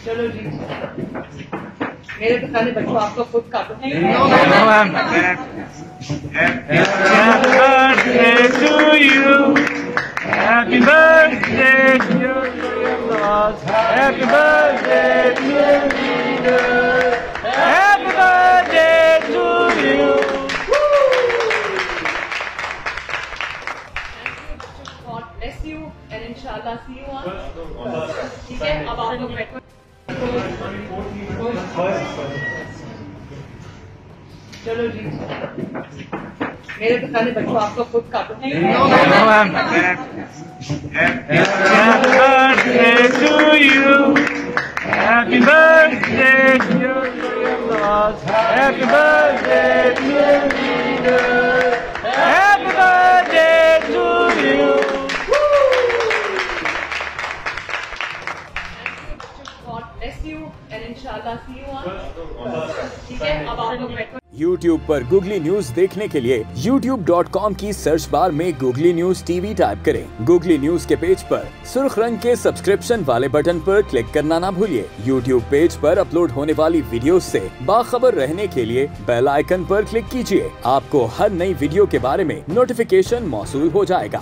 चलो जी, मेरे तो खाने बच्चों आपको खुद काटो। Happy birthday to you. Happy birthday, dear Lost. Happy birthday to you. Happy birthday to you. God bless you and inshallah see you on। ठीक है, अब आप लोग बैठो। चलो जी, मेरे तो खाने बच्चों आपको खुद काटो। Happy birthday to you. Happy birthday, dear Lost. Happy birthday to you. Happy birthday to you. God bless you and inshallah see you on। ठीक है, अब आप लोग बैठो। YouTube पर Google न्यूज देखने के लिए youtube.com की सर्च बार में Google न्यूज टीवी टाइप करें। Google न्यूज के पेज पर सुर्ख रंग के सब्सक्रिप्शन वाले बटन पर क्लिक करना ना भूलिए। YouTube पेज पर अपलोड होने वाली वीडियोस से बाखबर रहने के लिए बेल आइकन पर क्लिक कीजिए। आपको हर नई वीडियो के बारे में नोटिफिकेशन मौसूल हो जाएगा।